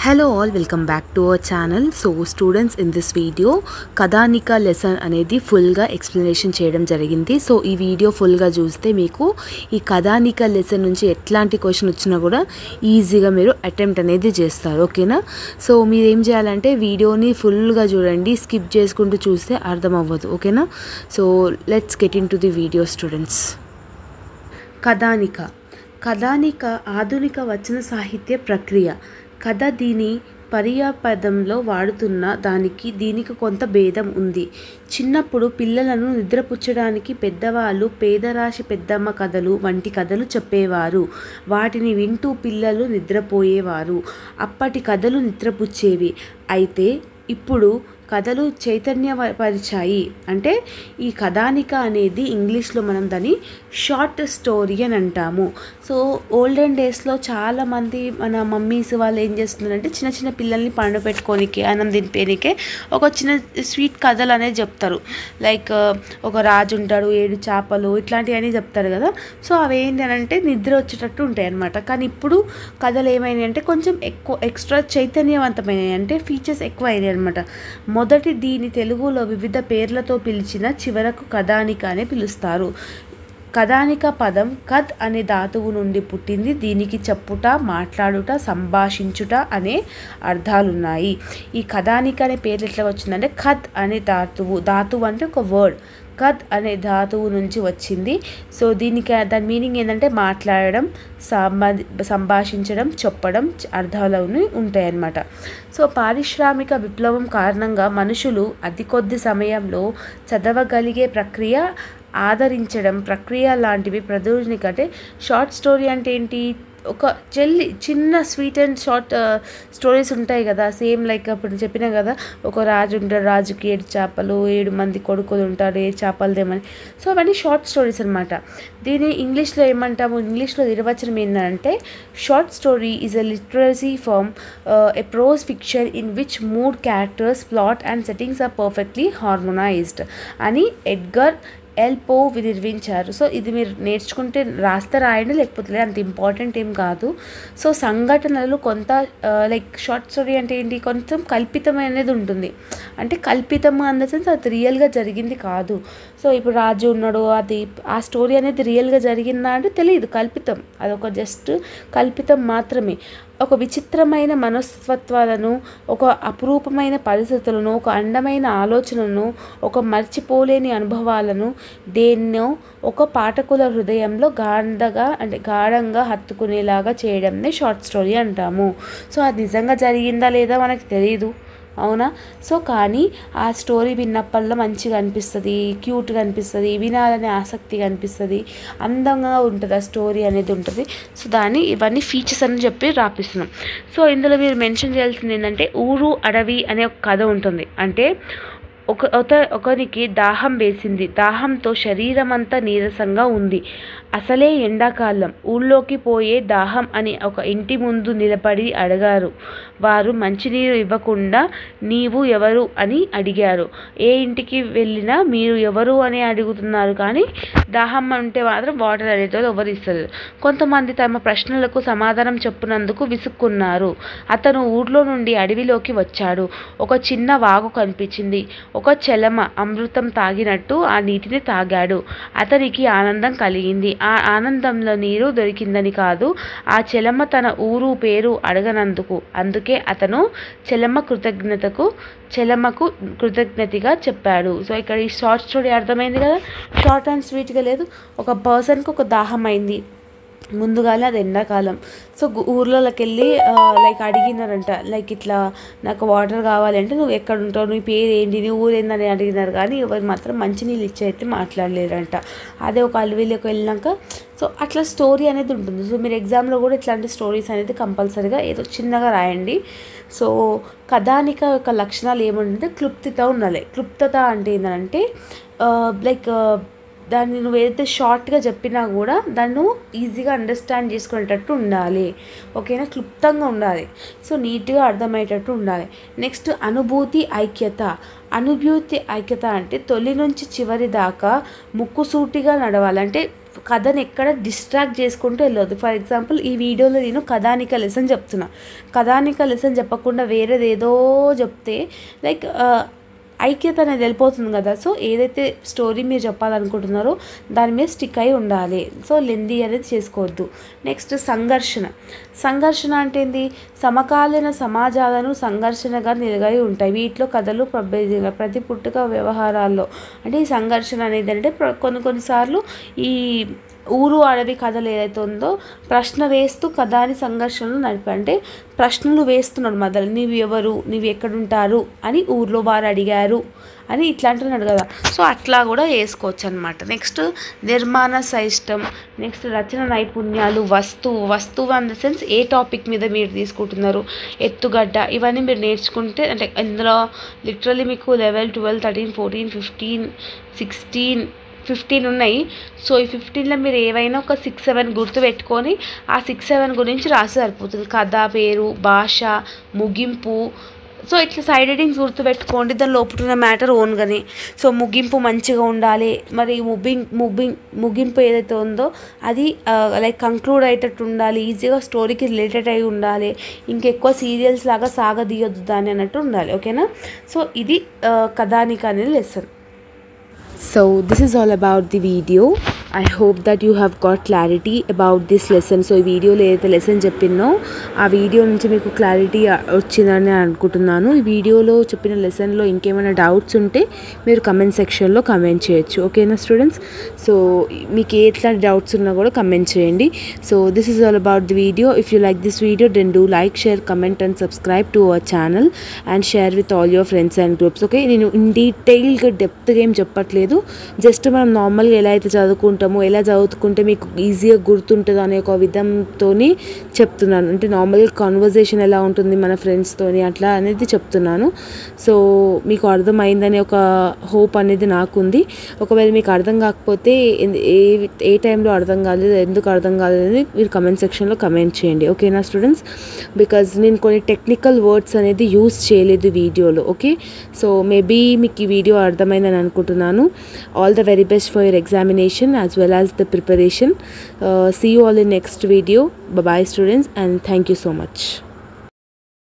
Hello all, welcome back to our channel. So students, in this video Kathanika lesson అనేది full గా explanation చేయడం జరిగింది. So ఈ video full గా చూస్తే మీకు ఈ కథానిక లెసన్ నుంచి ఎట్లాంటి క్వశ్చన్ వచ్చినా కూడా ఈజీగా మీరు అటెంప్ట్ అనేది చేస్తారు. ఓకేనా? సో మీరు ఏం చేయాలంటే వీడియోని ఫుల్ గా చూడండి, స్కిప్ చేసుకుంటూ చూస్తే అర్థం అవ్వదు. ఓకేనా? So let's get into the video students. కథానిక ఆధునిక వచన సాహిత్య ప్రక్రియ. కథ దీని పర్యాపదంలో వాడుతున్న దీనికి కొంత భేదం ఉంది. చిన్నప్పుడు పిల్లలను నిద్రపుచ్చడానికి పెద్దవాళ్ళు పేదరాశి పెద్దమ్మ కథలు వంటి కథలు చెప్పేవారు. వాటిని వింటూ పిల్లలు నిద్రపోయేవారు. అప్పటి కథలు నిద్రపుచ్చేవి. అయితే ఇప్పుడు కథలు చైతన్యపరిచాయి. అంటే ఈ కథానిక అనేది ఇంగ్లీష్లో మనం దాన్ని షార్ట్ స్టోరీ అని అంటాము. సో ఓల్డెన్ డేస్లో చాలామంది మన మమ్మీస్ వాళ్ళు ఏం చేస్తున్నారంటే చిన్న చిన్న పిల్లల్ని పండుపెట్టుకోనికే అన్నం తినిపేనికే ఒక చిన్న స్వీట్ కథలు అనేది చెప్తారు. లైక్ ఒక రాజు ఉంటాడు, 7 చేపలు, ఇట్లాంటివన్నీ చెప్తారు కదా. సో అవి ఏంటి అని అంటే నిద్ర వచ్చేటట్టు ఉంటాయి అన్నమాట. కానీ ఇప్పుడు కథలు ఏమైనాయి అంటే కొంచెం ఎక్స్ట్రా చైతన్యవంతమైనవి, అంటే ఫీచర్స్ ఎక్కువ అయినాయి అనమాట. మొదటి దీని తెలుగులో వివిధ పేర్లతో పిలిచిన చివరకు కథానిక అని పిలుస్తారు. కథానిక పదం కథ్ అనే ధాతువు నుండి పుట్టింది. దీనికి చెప్పుట, మాట్లాడుట, సంభాషించుట అనే అర్థాలున్నాయి. ఈ కథానిక అనే పేర్లు ఎట్లా వచ్చిందంటే కథ్ అనే ధాతువు అంటే ఒక వర్డ్, కథ్ అనే ధాతువు నుంచి వచ్చింది. సో దాని మీనింగ్ ఏంటంటే మాట్లాడడం, సంభాషించడం, చెప్పడం అర్థాలు ఉంటాయన్నమాట. సో పారిశ్రామిక విప్లవం కారణంగా మనుషులు అతి కొద్ది సమయంలో చదవగలిగే ప్రక్రియ, ఆదరించడం ప్రక్రియ లాంటివి ప్రదర్శనకి. అంటే షార్ట్ స్టోరీ అంటే ఏంటి? ఒక చిన్న స్వీట్ అండ్ షార్ట్ స్టోరీస్ ఉంటాయి కదా. సేమ్ లైక్ అప్పుడు చెప్పినా కదా, ఒక రాజు ఉంటాడు, రాజుకి 7 చేపలు, 7 మంది కొడుకులు ఉంటారు, 7 చేపలు దేమని. సో అవన్నీ షార్ట్ స్టోరీస్ అనమాట. దీన్ని ఇంగ్లీష్లో ఏమంటాము? ఇంగ్లీష్లో నిర్వచనం ఏంటంటే short story is a literacy form, a prose fiction in which mood, characters, plot and settings are perfectly harmonised అని ఎడ్గర్ ఎల్ పో నిర్వహించారు. సో ఇది మీరు నేర్చుకుంటే రాస్తే రాయండి, లేకపోతే అంత ఇంపార్టెంట్ ఏం కాదు. సో సంఘటనలు కొంత లైక్ షార్ట్ స్టోరీ అంటే ఏంటి? కొంచెం కల్పితమైనది ఉంటుంది. అంటే కల్పితం అన్ ద సెన్స్ అది రియల్గా జరిగింది కాదు. సో ఇప్పుడు రాజు ఉన్నాడు, ఆ స్టోరీ అనేది రియల్గా జరిగిందా అంటే తెలియదు, కల్పితం. అదొక జస్ట్ కల్పితం మాత్రమే. ఒక విచిత్రమైన మనస్తత్వాలను, ఒక అపురూపమైన పరిస్థితులను, ఒక అందమైన ఆలోచనను, ఒక మర్చిపోలేని అనుభవాలను దేన్నో ఒక పాఠకుల హృదయంలో గాఢంగా హత్తుకునేలాగా చేయడంనే షార్ట్ స్టోరీ అంటాము. సో అది నిజంగా జరిగిందా లేదా మనకు తెలియదు, అవునా? సో కానీ ఆ స్టోరీ విన్నప్పల్లో మంచిగా అనిపిస్తుంది, క్యూట్గా అనిపిస్తుంది, వినాలనే ఆసక్తిగా అనిపిస్తుంది, అందంగా ఉంటుంది, ఆ స్టోరీ అనేది ఉంటుంది. సో ఇవన్నీ ఫీచర్స్ అని చెప్పి రాపిస్తున్నాం. సో ఇందులో మీరు మెన్షన్ చేయాల్సింది ఏంటంటే ఊరు అడవి అనే ఒక కథ ఉంటుంది. అంటే ఒకరికి దాహం వేసింది, దాహంతో శరీరం అంతా నీరసంగా ఉంది. అసలే ఎండాకాలం. ఊళ్ళోకి పోయే దాహం అని ఒక ఇంటి ముందు నిలబడి అడిగారు. వారు మంచినీరు ఇవ్వకుండా నీవు ఎవరు అని అడిగారు. ఏ ఇంటికి వెళ్ళినా మీరు ఎవరు అని అడుగుతున్నారు, కానీ దాహం అంటే మాత్రం వాటర్ అనేది ఎవరు ఇస్తారు. కొంతమంది తమ ప్రశ్నలకు సమాధానం చెప్పునందుకు విసుక్కున్నారు. అతను ఊర్లో నుండి అడవిలోకి వచ్చాడు. ఒక చిన్న వాగు కనిపించింది. ఒక చెలమ అమృతం తాగినట్టు ఆ నీటిని తాగాడు. అతనికి ఆనందం కలిగింది. ఆ ఆనందంలో నీరు దొరికిందని కాదు, ఆ చెలమ తన ఊరు పేరు అడగనందుకు. అందుకే అతను చెలమకు కృతజ్ఞతగా చెప్పాడు. సో ఇక్కడ ఈ షార్ట్ స్టోరీ అర్థమైంది కదా. షార్ట్ అండ్ స్వీట్గా లేదు. ఒక పర్సన్కి ఒక దాహం అయింది, ముందుగానే అది ఎండాకాలం. సో ఊర్లోకి వెళ్ళి లైక్ అడిగినారంట, లైక్ ఇట్లా నాకు వాటర్ కావాలంటే నువ్వు ఎక్కడ ఉంటావు, నీ పేరు ఏంటి, నీ ఊరు ఏందని అడిగినారు. కానీ ఎవరు మాత్రం మంచినీళ్ళు ఇచ్చైతే మాట్లాడలేరంట. అదే ఒక అడవిలోకి వెళ్ళినాక సో అట్లా స్టోరీ అనేది ఉంటుంది. సో మీరు ఎగ్జామ్లో కూడా ఇట్లాంటి స్టోరీస్ అనేది కంపల్సరీగా ఏదో చిన్నగా రాయండి. సో కథానిక యొక్క లక్షణాలు ఏమంటే క్లుప్తత ఉండాలి. క్లుప్తత అంటే ఏంటంటే లైక్ దాన్ని నువ్వు ఏదైతే షార్ట్గా చెప్పినా కూడా దాన్ని ఈజీగా అండర్స్టాండ్ చేసుకునేటట్టు ఉండాలి. ఓకేనా? క్లుప్తంగా ఉండాలి. సో నీట్గా అర్థమయ్యేటట్టు ఉండాలి. నెక్స్ట్ అనుభూతి ఐక్యత. అనుభూతి ఐక్యత అంటే తొలి నుంచి చివరి దాకా ముక్కుసూటిగా నడవాలి. అంటే కథని ఎక్కడ డిస్ట్రాక్ట్ చేసుకుంటూ వెళ్ళొద్దు. ఫర్ ఎగ్జాంపుల్ ఈ వీడియోలో నేను కథానిక లెసన్ చెప్తున్నా, కథానిక లెసన్ చెప్పకుండా వేరేది ఏదో చెప్తే లైక్ ఐక్యత అనేది వెళ్ళిపోతుంది కదా. సో ఏదైతే స్టోరీ మీరు చెప్పాలనుకుంటున్నారో దాని మీద స్టిక్ అయి ఉండాలి. సో లెందీ అనేది చేసుకోవద్దు. నెక్స్ట్ సంఘర్షణ అంటే ఏంది? సమకాలీన సమాజాలను సంఘర్షణగా నిలగై ఉంటాయి. వీటిలో కథలు ప్రతి పుట్టుక వ్యవహారాల్లో అంటే ఈ సంఘర్షణ అనేది అంటే కొన్నిసార్లు ఈ ఊరు అడవి కథలు ఏదైతే ఉందో ప్రశ్న వేస్తూ కథాని సంఘర్షణలు నడిపాయి. అంటే ప్రశ్నలు వేస్తున్నాడు మొదలు, నీవు ఎవరు, నీవు ఎక్కడుంటారు అని ఊర్లో వారు అడిగారు అని ఇట్లా అంటున్నాడు కదా. సో అట్లా కూడా వేసుకోవచ్చు అనమాట. నెక్స్ట్ నిర్మాణ శైష్టం, నెక్స్ట్ రచన నైపుణ్యాలు, వస్తువు అన్ ద సెన్స్ ఏ టాపిక్ మీద మీరు తీసుకుంటున్నారు, ఎత్తుగడ్డ, ఇవన్నీ మీరు నేర్చుకుంటే అంటే ఇందులో లిటరల్లీ మీకు 11, 12, 13, 14, 15, 16, 15 ఉన్నాయి. సో ఈ 15లో మీరు ఏవైనా ఒక 6-7 గుర్తు పెట్టుకొని ఆ 6-7 గురించి రాసి సరిపోతుంది. కథ పేరు, భాష, ముగింపు. సో ఇట్లా సైడ్ హెడ్డింగ్స్ గుర్తుపెట్టుకోండి, దాని లోపల మ్యాటర్ ఓన్గానే. సో ముగింపు మంచిగా ఉండాలి, మరి ముగింపు ఏదైతే ఉందో అది లైక్ కంక్లూడ్ అయ్యేటట్టు ఉండాలి, ఈజీగా స్టోరీకి రిలేటెడ్ అయి ఉండాలి, ఇంకెక్కువ సీరియల్స్ లాగా సాగదీయొద్దు దాన్ని అన్నట్టు ఉండాలి. ఓకేనా? సో ఇది కథానిక అనేది lesson. So this is all about the video. I hope that you have got clarity about this lesson. So ఈ వీడియోలో ఏదైతే లెసన్ చెప్పినో ఆ వీడియో నుంచి మీకు క్లారిటీ వచ్చిందని అనుకుంటున్నాను. ఈ వీడియోలో చెప్పిన లెసన్లో ఇంకేమైనా డౌట్స్ ఉంటే మీరు కమెంట్ సెక్షన్లో కమెంట్ చేయొచ్చు. ఓకేనా స్టూడెంట్స్? సో మీకు ఎట్లాంటి డౌట్స్ ఉన్నా కూడా కమెంట్ చేయండి. So this is all about the video. If you like this video then do like, share, comment and subscribe to our channel and share with all your friends and groups. Okay, నేను in డీటెయిల్గా డెప్త్గా ఏం చెప్పట్లేదు, just మనం నార్మల్గా ఎలా అయితే చదువుకుంటామో ఎలా చదువుకుంటే మీకు ఈజీగా గుర్తుంటుంది అనే ఒక విధంతో చెప్తున్నాను. అంటే నార్మల్గా కాన్వర్జేషన్ ఎలా ఉంటుంది మన ఫ్రెండ్స్తోని అట్లా అనేది చెప్తున్నాను. సో మీకు అర్థమైందనే ఒక హోప్ అనేది నాకుంది. ఒకవేళ మీకు అర్థం కాకపోతే ఏ టైంలో అర్థం కాలేదు, ఎందుకు అర్థం కాలేదని మీరు కమెంట్ సెక్షన్లో కమెంట్ చేయండి. ఓకేనా స్టూడెంట్స్? బికాజ్ నేను కొన్ని టెక్నికల్ వర్డ్స్ అనేది యూజ్ చేయలేదు వీడియోలో. ఓకే, సో మేబీ మీకు ఈ వీడియో అర్థమైందని అనుకుంటున్నాను. All the very best for your examination as well as the preparation. See you all in next video. Bye bye students and thank you so much.